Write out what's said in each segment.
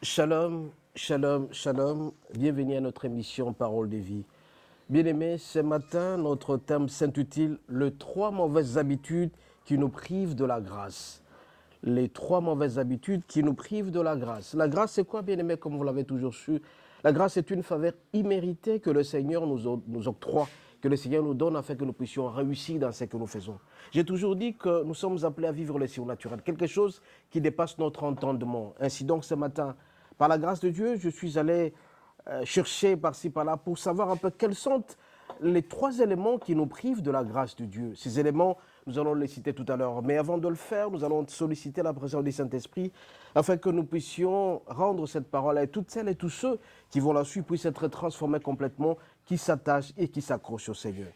Shalom, shalom, shalom. Bienvenue à notre émission Parole de vie. Bien-aimés, ce matin, notre thème s'intitule « Les 3 mauvaises habitudes qui nous privent de la grâce ». Les 3 mauvaises habitudes qui nous privent de la grâce. La grâce, c'est quoi, bien-aimés, comme vous l'avez toujours su? La grâce est une faveur imméritée que le Seigneur nous octroie, que le Seigneur nous donne afin que nous puissions réussir dans ce que nous faisons. J'ai toujours dit que nous sommes appelés à vivre le surnaturel, quelque chose qui dépasse notre entendement. Ainsi donc, ce matin, par la grâce de Dieu, je suis allé chercher par-ci, par-là pour savoir un peu quels sont les 3 éléments qui nous privent de la grâce de Dieu. Ces éléments, nous allons les citer tout à l'heure. Mais avant de le faire, nous allons solliciter la présence du Saint-Esprit afin que nous puissions rendre cette parole à toutes celles et tous ceux qui vont la suivre puissent être transformés complètement, qui s'attachent et qui s'accrochent au Seigneur.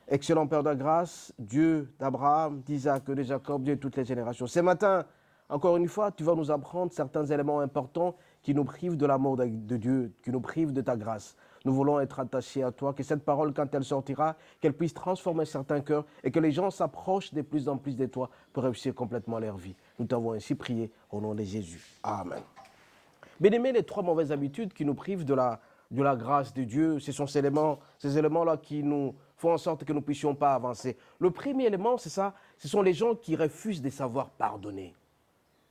Excellent Père de grâce, Dieu d'Abraham, d'Isaac, de Jacob, Dieu de toutes les générations. Ce matin, encore une fois, tu vas nous apprendre certains éléments importants qui nous privent de l'amour de Dieu, qui nous privent de ta grâce. Nous voulons être attachés à toi, que cette parole, quand elle sortira, qu'elle puisse transformer certains cœurs et que les gens s'approchent de plus en plus de toi pour réussir complètement leur vie. Nous t'avons ainsi prié au nom de Jésus. Amen. Bien-aimés, les 3 mauvaises habitudes qui nous privent de la grâce de Dieu, ce sont ces éléments-là qui nous font en sorte que nous ne puissions pas avancer. Le premier élément, c'est ça, ce sont les gens qui refusent de savoir pardonner.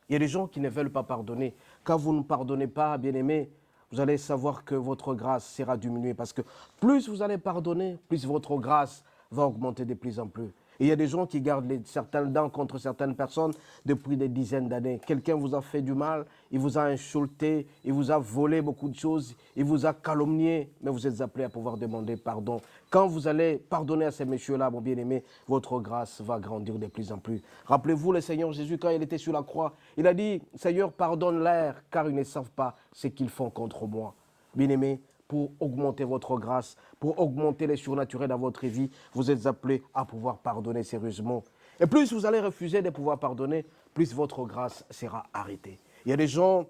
Il y a des gens qui ne veulent pas pardonner. Quand vous ne pardonnez pas, bien-aimés, vous allez savoir que votre grâce sera diminuée parce que plus vous allez pardonner, plus votre grâce va augmenter de plus en plus. Et il y a des gens qui gardent certaines dents contre certaines personnes depuis des dizaines d'années. Quelqu'un vous a fait du mal, il vous a insulté, il vous a volé beaucoup de choses, il vous a calomnié, mais vous êtes appelés à pouvoir demander pardon. Quand vous allez pardonner à ces messieurs-là, mon bien-aimé, votre grâce va grandir de plus en plus. Rappelez-vous, le Seigneur Jésus, quand il était sur la croix, il a dit, « Seigneur, pardonne-leur, car ils ne savent pas ce qu'ils font contre moi. » Bien-aimé, pour augmenter votre grâce, pour augmenter les surnaturels dans votre vie, vous êtes appelés à pouvoir pardonner sérieusement. Et plus vous allez refuser de pouvoir pardonner, plus votre grâce sera arrêtée. Il y a des gens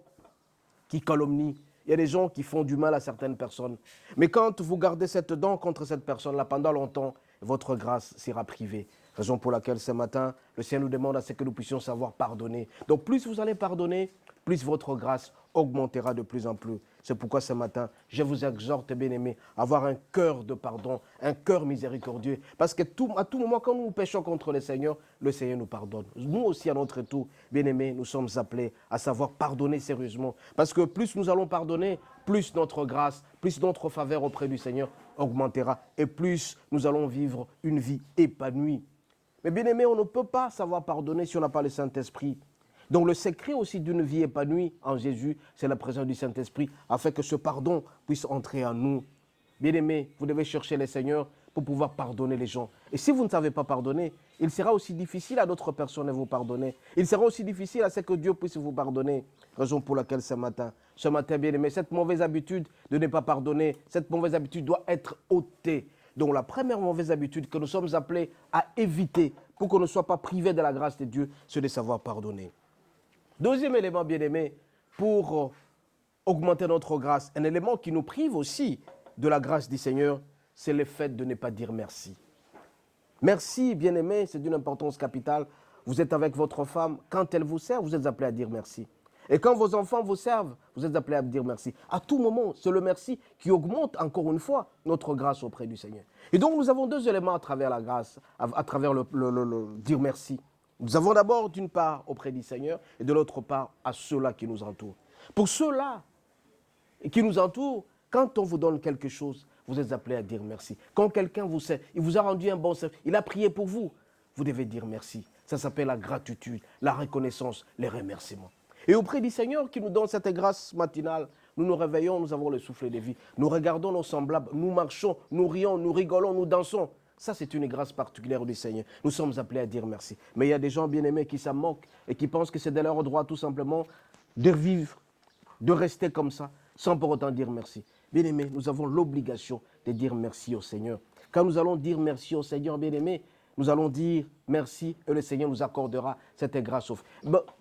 qui calomnient, il y a des gens qui font du mal à certaines personnes. Mais quand vous gardez cette dent contre cette personne-là pendant longtemps, votre grâce sera privée. Raison pour laquelle ce matin, le Seigneur nous demande à ce que nous puissions savoir pardonner. Donc plus vous allez pardonner, plus votre grâce augmentera de plus en plus. C'est pourquoi ce matin, je vous exhorte, bien-aimés, à avoir un cœur de pardon, un cœur miséricordieux. Parce que à tout moment, quand nous péchons contre le Seigneur nous pardonne. Nous aussi, à notre tour, bien-aimés, nous sommes appelés à savoir pardonner sérieusement. Parce que plus nous allons pardonner, plus notre grâce, plus notre faveur auprès du Seigneur augmentera. Et plus nous allons vivre une vie épanouie. Mais bien-aimés, on ne peut pas savoir pardonner si on n'a pas le Saint-Esprit. Donc le secret aussi d'une vie épanouie en Jésus, c'est la présence du Saint-Esprit, afin que ce pardon puisse entrer en nous. Bien-aimés, vous devez chercher le Seigneur pour pouvoir pardonner les gens. Et si vous ne savez pas pardonner, il sera aussi difficile à d'autres personnes de vous pardonner. Il sera aussi difficile à ce que Dieu puisse vous pardonner. Raison pour laquelle ce matin, bien-aimés, cette mauvaise habitude de ne pas pardonner, cette mauvaise habitude doit être ôtée. Donc la première mauvaise habitude que nous sommes appelés à éviter pour qu'on ne soit pas privés de la grâce de Dieu, c'est de savoir pardonner. Deuxième élément, bien-aimé, pour augmenter notre grâce, un élément qui nous prive aussi de la grâce du Seigneur, c'est le fait de ne pas dire merci. Merci, bien-aimé, c'est d'une importance capitale. Vous êtes avec votre femme, quand elle vous sert, vous êtes appelé à dire merci. Et quand vos enfants vous servent, vous êtes appelés à dire merci. À tout moment, c'est le merci qui augmente encore une fois notre grâce auprès du Seigneur. Et donc, nous avons 2 éléments à travers la grâce, à travers le dire merci. Nous avons d'abord d'une part auprès du Seigneur et de l'autre part à ceux-là qui nous entourent. Pour ceux-là qui nous entourent, quand on vous donne quelque chose, vous êtes appelés à dire merci. Quand quelqu'un vous sert, il vous a rendu un bon service, il a prié pour vous, vous devez dire merci. Ça s'appelle la gratitude, la reconnaissance, les remerciements. Et auprès du Seigneur qui nous donne cette grâce matinale, nous nous réveillons, nous avons le souffle de vie. Nous regardons nos semblables, nous marchons, nous rions, nous rigolons, nous dansons. Ça, c'est une grâce particulière du Seigneur. Nous sommes appelés à dire merci. Mais il y a des gens bien-aimés qui s'en moquent et qui pensent que c'est de leur droit tout simplement de vivre, de rester comme ça, sans pour autant dire merci. Bien-aimés, nous avons l'obligation de dire merci au Seigneur. Quand nous allons dire merci au Seigneur, bien-aimés, nous allons dire merci et le Seigneur nous accordera cette grâce.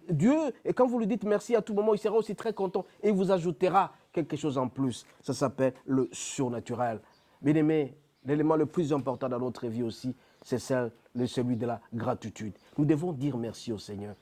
Dieu, et quand vous lui dites merci à tout moment, il sera aussi très content et il vous ajoutera quelque chose en plus. Ça s'appelle le surnaturel. Bien-aimés, l'élément le plus important dans notre vie aussi, c'est celui de la gratitude. Nous devons dire merci au Seigneur.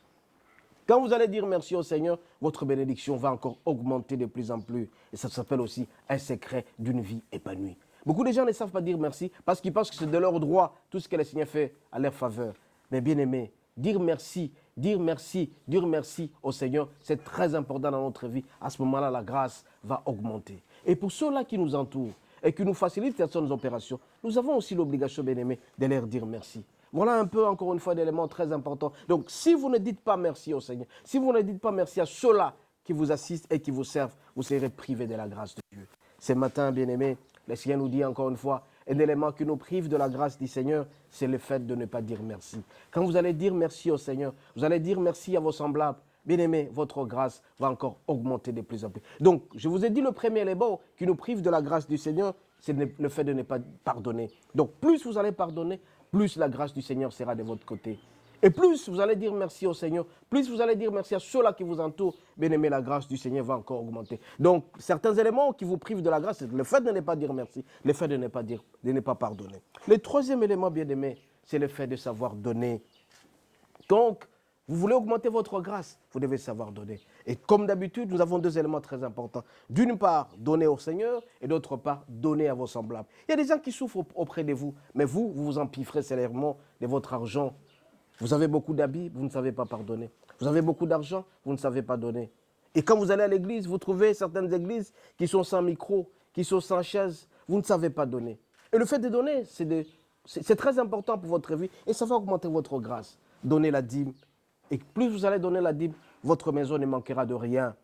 Quand vous allez dire merci au Seigneur, votre bénédiction va encore augmenter de plus en plus. Et ça s'appelle aussi un secret d'une vie épanouie. Beaucoup de gens ne savent pas dire merci parce qu'ils pensent que c'est de leur droit tout ce que le Seigneur fait à leur faveur. Mais bien aimé, dire merci, dire merci, dire merci au Seigneur, c'est très important dans notre vie. À ce moment-là, la grâce va augmenter. Et pour ceux-là qui nous entourent et qui nous facilitent certaines opérations, nous avons aussi l'obligation, bien aimé, de leur dire merci. Voilà un peu, encore une fois, d'éléments très importants. Donc, si vous ne dites pas merci au Seigneur, si vous ne dites pas merci à ceux-là qui vous assistent et qui vous servent, vous serez privés de la grâce de Dieu. Ce matin, bien-aimés, le Seigneur nous dit encore une fois, un élément qui nous prive de la grâce du Seigneur, c'est le fait de ne pas dire merci. Quand vous allez dire merci au Seigneur, vous allez dire merci à vos semblables, bien-aimés, votre grâce va encore augmenter de plus en plus. Donc, je vous ai dit le premier élément qui nous prive de la grâce du Seigneur, c'est le fait de ne pas pardonner. Donc, plus vous allez pardonner, plus la grâce du Seigneur sera de votre côté. Et plus vous allez dire merci au Seigneur, plus vous allez dire merci à ceux-là qui vous entourent, bien aimé, la grâce du Seigneur va encore augmenter. Donc, certains éléments qui vous privent de la grâce, c'est le fait de ne pas dire merci, le fait de ne pas pardonner. Le troisième élément, bien aimé, c'est le fait de savoir donner. Donc, vous voulez augmenter votre grâce, vous devez savoir donner. Et comme d'habitude, nous avons deux éléments très importants. D'une part, donner au Seigneur et d'autre part, donner à vos semblables. Il y a des gens qui souffrent auprès de vous, mais vous vous empiffrez sévèrement de votre argent. Vous avez beaucoup d'habits, vous ne savez pas pardonner. Vous avez beaucoup d'argent, vous ne savez pas donner. Et quand vous allez à l'église, vous trouvez certaines églises qui sont sans micro, qui sont sans chaise, vous ne savez pas donner. Et le fait de donner, c'est très important pour votre vie et ça va augmenter votre grâce. Donnez la dîme. Et plus vous allez donner la dîme, votre maison ne manquera de rien.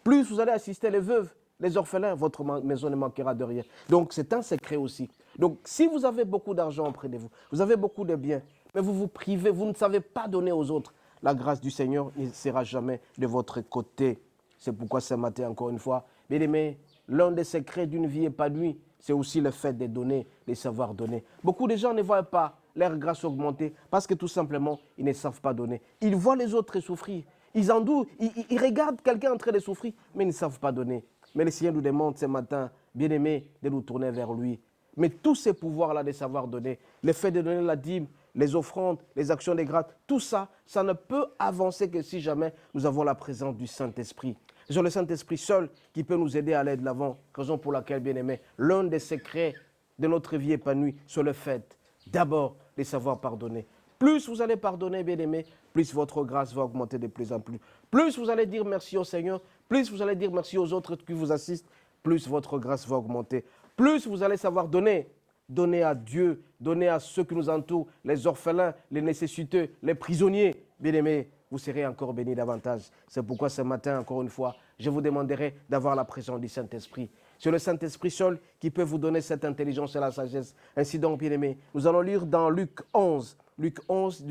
Plus vous allez assister les veuves, les orphelins, votre maison ne manquera de rien. Donc, c'est un secret aussi. Donc, si vous avez beaucoup d'argent auprès de vous, vous avez beaucoup de biens, mais vous vous privez, vous ne savez pas donner aux autres, la grâce du Seigneur ne sera jamais de votre côté. C'est pourquoi ce matin, encore une fois, bien aimés, l'un des secrets d'une vie épanouie, c'est aussi le fait de donner, de savoir donner. Beaucoup de gens ne voient pas leur grâce augmenter parce que tout simplement, ils ne savent pas donner. Ils voient les autres souffrir. Ils en doutent, ils regardent quelqu'un en train de souffrir, mais ils ne savent pas donner. Mais le Seigneur nous demande ce matin, bien aimé, de nous tourner vers lui. Mais tous ces pouvoirs-là de savoir donner, le fait de donner la dîme, les offrandes, les actions de grâce, tout ça, ça ne peut avancer que si jamais nous avons la présence du Saint-Esprit. C'est le Saint-Esprit seul qui peut nous aider à aller de l'avant. Raison pour laquelle, bien aimé, l'un des secrets de notre vie épanouie, c'est le fait d'abord de savoir pardonner. Plus vous allez pardonner, bien aimé, plus votre grâce va augmenter de plus en plus. Plus vous allez dire merci au Seigneur, plus vous allez dire merci aux autres qui vous assistent, plus votre grâce va augmenter. Plus vous allez savoir donner. Donner à Dieu, donner à ceux qui nous entourent, les orphelins, les nécessiteux, les prisonniers. Bien aimés, vous serez encore bénis davantage. C'est pourquoi ce matin, encore une fois, je vous demanderai d'avoir la présence du Saint-Esprit. C'est le Saint-Esprit seul qui peut vous donner cette intelligence et la sagesse. Ainsi donc, bien aimés, nous allons lire dans Luc 11, du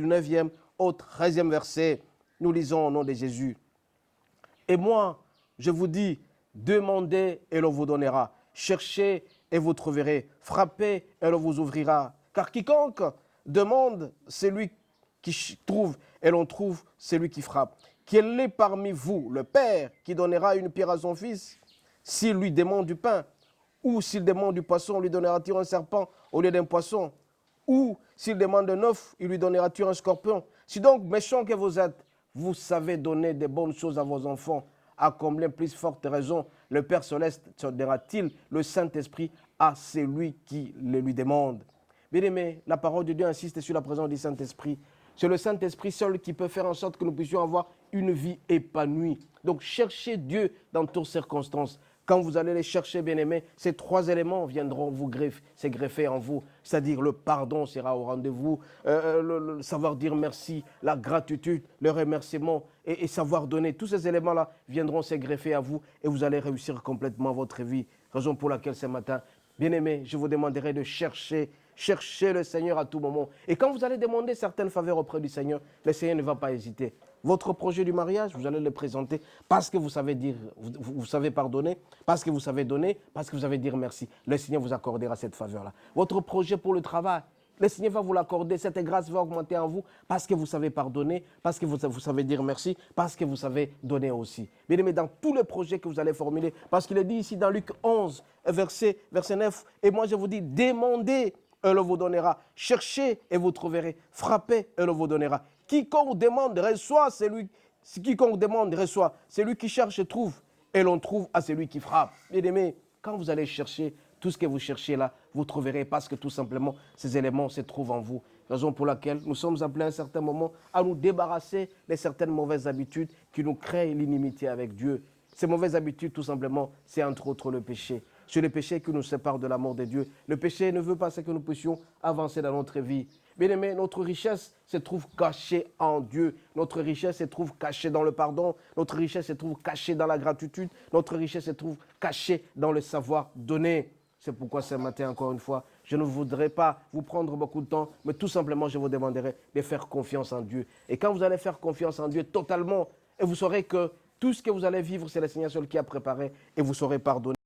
9e au 13e verset. Nous lisons au nom de Jésus. Et moi, je vous dis, demandez et l'on vous donnera. Cherchez et vous trouverez. Frappez et l'on vous ouvrira. Car quiconque demande, c'est lui qui trouve, et l'on trouve, c'est lui qui frappe. Quel est parmi vous le père qui donnera une pierre à son fils s'il lui demande du pain? Ou s'il demande du poisson, lui donnera-t-il un serpent au lieu d'un poisson? Ou s'il demande un œuf, il lui donnera-t-il un scorpion? Si donc, méchants que vous êtes, vous savez donner de bonnes choses à vos enfants, à combien plus forte raison le Père Céleste donnera-t-il le Saint-Esprit à celui qui le lui demande? Bien aimé, la parole de Dieu insiste sur la présence du Saint-Esprit. C'est le Saint-Esprit seul qui peut faire en sorte que nous puissions avoir une vie épanouie. Donc cherchez Dieu dans toutes circonstances. Quand vous allez les chercher, bien aimé, ces trois éléments viendront se greffer en vous. C'est-à-dire le pardon sera au rendez-vous, le savoir dire merci, la gratitude, le remerciement et savoir donner. Tous ces éléments-là viendront se greffer à vous et vous allez réussir complètement votre vie. Raison pour laquelle ce matin, bien aimé, je vous demanderai de chercher le Seigneur à tout moment. Et quand vous allez demander certaines faveurs auprès du Seigneur, le Seigneur ne va pas hésiter. Votre projet du mariage, vous allez le présenter parce que vous savez dire, vous savez pardonner, parce que vous savez donner, parce que vous savez dire merci. Le Seigneur vous accordera cette faveur-là. Votre projet pour le travail, le Seigneur va vous l'accorder. Cette grâce va augmenter en vous parce que vous savez pardonner, parce que vous savez dire merci, parce que vous savez donner aussi. Bien aimé, dans tous les projets que vous allez formuler, parce qu'il est dit ici dans Luc 11, verset 9, et moi je vous dis, demandez et l'on vous donnera. Cherchez et vous trouverez. Frappez et l'on vous donnera. Quiconque demande reçoit, Si quiconque demande, reçoit. Celui qui cherche, trouve. Et l'on trouve à celui qui frappe. Bien-aimés, quand vous allez chercher tout ce que vous cherchez là, vous trouverez parce que tout simplement, ces éléments se trouvent en vous. Raison pour laquelle nous sommes appelés à un certain moment à nous débarrasser de certaines mauvaises habitudes qui nous créent l'inimitié avec Dieu. Ces mauvaises habitudes, tout simplement, c'est entre autres le péché. C'est le péché qui nous sépare de l'amour de Dieu. Le péché ne veut pas que nous puissions avancer dans notre vie. Bien-aimés, notre richesse se trouve cachée en Dieu. Notre richesse se trouve cachée dans le pardon. Notre richesse se trouve cachée dans la gratitude. Notre richesse se trouve cachée dans le savoir donner. C'est pourquoi ce matin, encore une fois, je ne voudrais pas vous prendre beaucoup de temps, mais tout simplement, je vous demanderai de faire confiance en Dieu. Et quand vous allez faire confiance en Dieu totalement, et vous saurez que tout ce que vous allez vivre, c'est le Seigneur seul qui a préparé, et vous saurez pardonner.